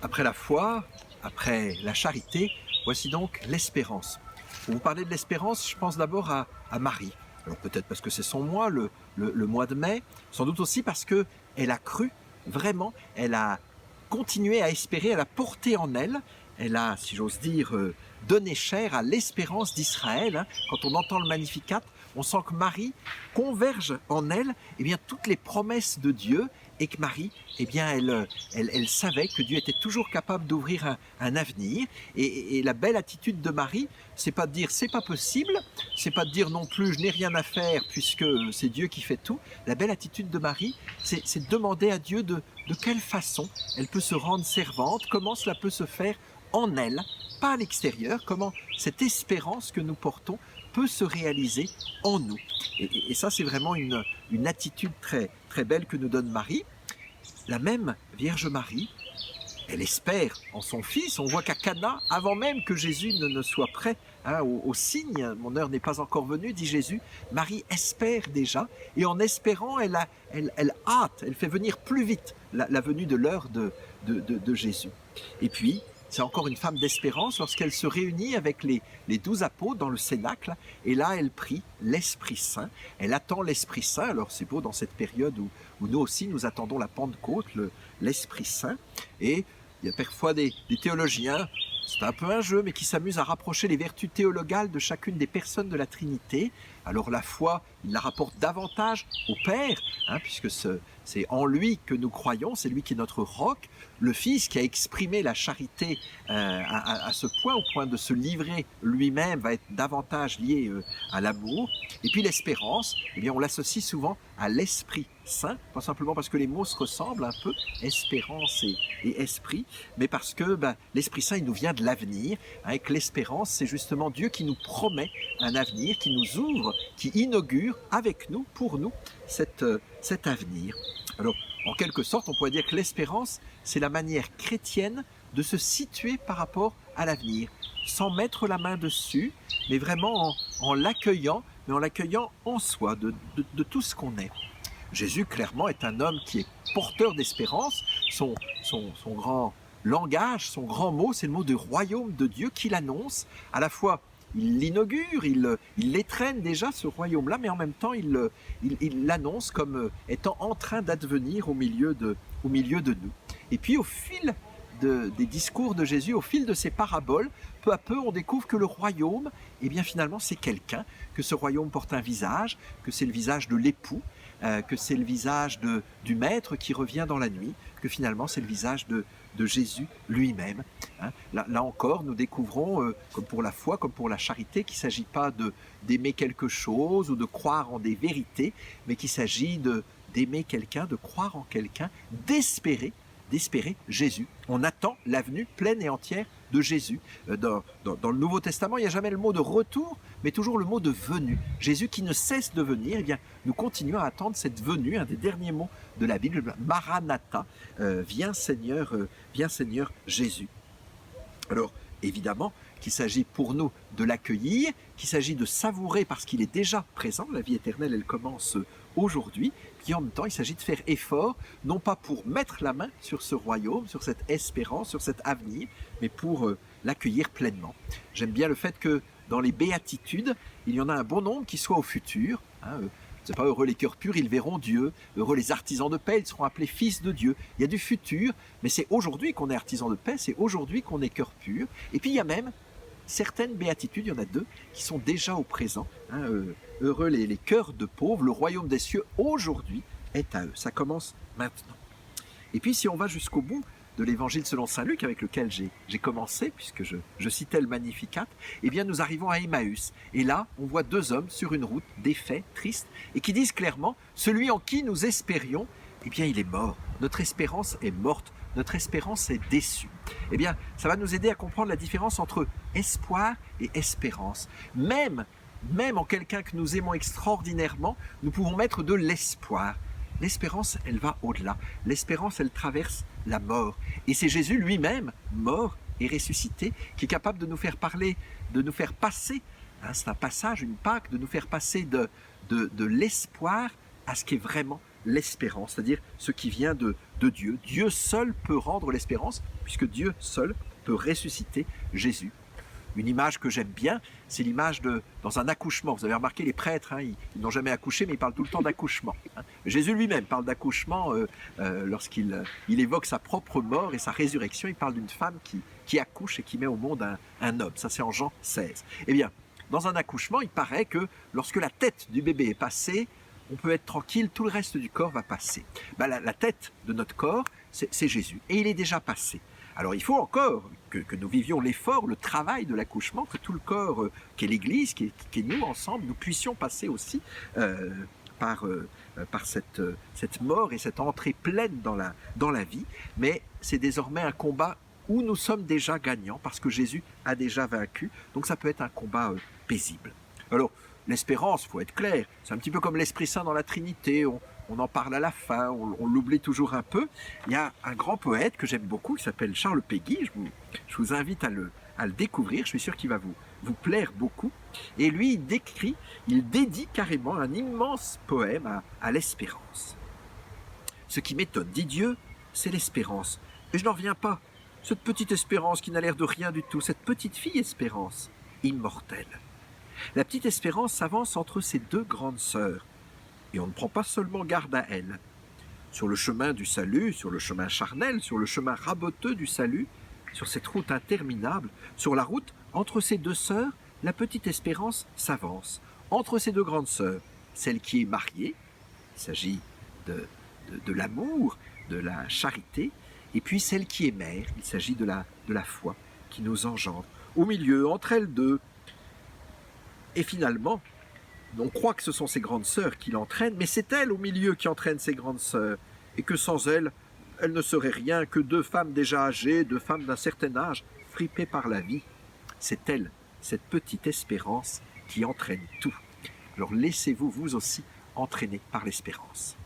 Après la foi, après la charité, voici donc l'espérance. Pour vous parler de l'espérance, je pense d'abord à Marie. Alors peut-être parce que c'est son mois, le mois de mai, sans doute aussi parce qu'elle a cru, vraiment, elle a continué à espérer, elle a porté en elle a, si j'ose dire, donné chair à l'espérance d'Israël. Hein. Quand on entend le Magnificat, on sent que Marie converge en elle eh bien, toutes les promesses de Dieu et que Marie, eh bien, elle savait que Dieu était toujours capable d'ouvrir un avenir. Et la belle attitude de Marie, c'est pas de dire c'est pas possible, c'est pas de dire non plus je n'ai rien à faire puisque c'est Dieu qui fait tout. La belle attitude de Marie, c'est de demander à Dieu de quelle façon elle peut se rendre servante, comment cela peut se faire en elle, pas à l'extérieur, comment cette espérance que nous portons peut se réaliser en nous. Et ça, c'est vraiment une attitude très, très belle que nous donne Marie. La même Vierge Marie, elle espère en son Fils. On voit qu'à Cana, avant même que Jésus ne soit prêt hein, au signe, mon heure n'est pas encore venue, dit Jésus, Marie espère déjà, et en espérant, elle hâte, elle fait venir plus vite la venue de l'heure de Jésus. Et puis, c'est encore une femme d'espérance lorsqu'elle se réunit avec les 12 apôtres dans le Cénacle, et là elle prie l'Esprit Saint, elle attend l'Esprit Saint. Alors c'est beau dans cette période où nous aussi nous attendons la Pentecôte, l'Esprit Saint, et il y a parfois des théologiens, c'est un peu un jeu, mais qui s'amusent à rapprocher les vertus théologales de chacune des personnes de la Trinité. Alors la foi, il la rapporte davantage au Père, hein, puisque c'est en lui que nous croyons, c'est lui qui est notre roc. Le Fils qui a exprimé la charité à ce point, au point de se livrer lui-même, va être davantage lié à l'amour. Et puis l'espérance, eh bien on l'associe souvent à l'Esprit Saint, pas simplement parce que les mots se ressemblent un peu, espérance et esprit, mais parce que l'Esprit Saint, il nous vient de l'avenir. Avec l'espérance, c'est justement Dieu qui nous promet un avenir, qui nous ouvre, qui inaugure avec nous, pour nous, cet avenir. Alors, en quelque sorte, on pourrait dire que l'espérance, c'est la manière chrétienne de se situer par rapport à l'avenir, sans mettre la main dessus, mais vraiment en l'accueillant, mais en l'accueillant en soi, de tout ce qu'on est. Jésus, clairement, est un homme qui est porteur d'espérance. Son grand langage, son grand mot, c'est le mot du royaume de Dieu qu'il annonce. À la fois, il l'inaugure, il l'étrenne déjà, ce royaume-là, mais en même temps, il l'annonce comme étant en train d'advenir au milieu de nous. Et puis, au fil des discours de Jésus, au fil de ses paraboles, peu à peu, on découvre que le royaume, eh bien, finalement, c'est quelqu'un, que ce royaume porte un visage, que c'est le visage de l'époux, que c'est le visage du maître qui revient dans la nuit, que finalement c'est le visage de Jésus lui-même. Hein. Là encore, nous découvrons, comme pour la foi, comme pour la charité, qu'il ne s'agit pas d'aimer quelque chose ou de croire en des vérités, mais qu'il s'agit d'aimer quelqu'un, de croire en quelqu'un, d'espérer Jésus. On attend la venue pleine et entière de Jésus. Dans le Nouveau Testament, il n'y a jamais le mot de retour, mais toujours le mot de venue. Jésus qui ne cesse de venir, eh bien, nous continuons à attendre cette venue, un des derniers mots de la Bible, Maranatha, viens Seigneur Jésus. Alors, évidemment, qu'il s'agit pour nous de l'accueillir, qu'il s'agit de savourer parce qu'il est déjà présent, la vie éternelle, elle commence aujourd'hui, puis en même temps, il s'agit de faire effort, non pas pour mettre la main sur ce royaume, sur cette espérance, sur cet avenir, mais pour l'accueillir pleinement. J'aime bien le fait que dans les béatitudes, il y en a un bon nombre qui soient au futur. Hein, c'est pas heureux les cœurs purs, ils verront Dieu. Heureux les artisans de paix, ils seront appelés fils de Dieu. Il y a du futur, mais c'est aujourd'hui qu'on est artisan de paix, c'est aujourd'hui qu'on est cœur pur. Et puis il y a même certaines béatitudes, il y en a 2, qui sont déjà au présent. Hein, heureux les cœurs de pauvres, le royaume des cieux aujourd'hui est à eux. Ça commence maintenant. Et puis si on va jusqu'au bout de l'évangile selon saint Luc, avec lequel j'ai commencé, puisque je citais le Magnificat, eh bien nous arrivons à Emmaüs. Et là, on voit 2 hommes sur une route, défaits, tristes, et qui disent clairement, celui en qui nous espérions, eh bien il est mort. Notre espérance est morte, notre espérance est déçue. Eh bien, ça va nous aider à comprendre la différence entre espoir et espérance. Même en quelqu'un que nous aimons extraordinairement, nous pouvons mettre de l'espoir. L'espérance, elle va au-delà. L'espérance, elle traverse la mort. Et c'est Jésus lui-même, mort et ressuscité, qui est capable de nous faire parler, de nous faire passer, hein, c'est un passage, une Pâque, de nous faire passer de l'espoir à ce qui est vraiment l'espérance, c'est-à-dire ce qui vient de Dieu. Dieu seul peut rendre l'espérance, puisque Dieu seul peut ressusciter Jésus. Une image que j'aime bien, c'est l'image dans un accouchement. Vous avez remarqué, les prêtres, ils n'ont jamais accouché, mais ils parlent tout le temps d'accouchement. Jésus lui-même parle d'accouchement lorsqu'il évoque sa propre mort et sa résurrection. Il parle d'une femme qui accouche et qui met au monde un homme. Ça, c'est en Jean 16. Eh bien, dans un accouchement, il paraît que lorsque la tête du bébé est passée, on peut être tranquille, tout le reste du corps va passer. La tête de notre corps, c'est Jésus, et il est déjà passé. Alors il faut encore que nous vivions l'effort, le travail de l'accouchement, que tout le corps, qu'est l'Église, qu'est nous ensemble, nous puissions passer aussi par cette mort et cette entrée pleine dans la vie. Mais c'est désormais un combat où nous sommes déjà gagnants, parce que Jésus a déjà vaincu, donc ça peut être un combat paisible. Alors, l'espérance, il faut être clair, c'est un petit peu comme l'Esprit Saint dans la Trinité, on en parle à la fin, on l'oublie toujours un peu. Il y a un grand poète que j'aime beaucoup qui s'appelle Charles Péguy, je vous invite à le découvrir, je suis sûr qu'il va vous plaire beaucoup. Et lui, il dédie carrément un immense poème à l'espérance. Ce qui m'étonne, dit Dieu, c'est l'espérance. Et je n'en reviens pas. Cette petite espérance qui n'a l'air de rien du tout, cette petite fille espérance, immortelle. La petite espérance s'avance entre ses deux grandes sœurs, et on ne prend pas seulement garde à elle. Sur le chemin du salut, sur le chemin charnel, sur le chemin raboteux du salut, sur cette route interminable, sur la route entre ces deux sœurs, la petite espérance s'avance. Entre ces deux grandes sœurs, celle qui est mariée, il s'agit de l'amour, de la charité, et puis celle qui est mère, il s'agit de la foi qui nous engendre. Au milieu, entre elles deux, et finalement, on croit que ce sont ses grandes sœurs qui l'entraînent, mais c'est elle au milieu qui entraîne ses grandes sœurs, et que sans elle, elle ne serait rien que deux femmes déjà âgées, deux femmes d'un certain âge, fripées par la vie. C'est elle, cette petite espérance, qui entraîne tout. Alors laissez-vous vous aussi entraîner par l'espérance.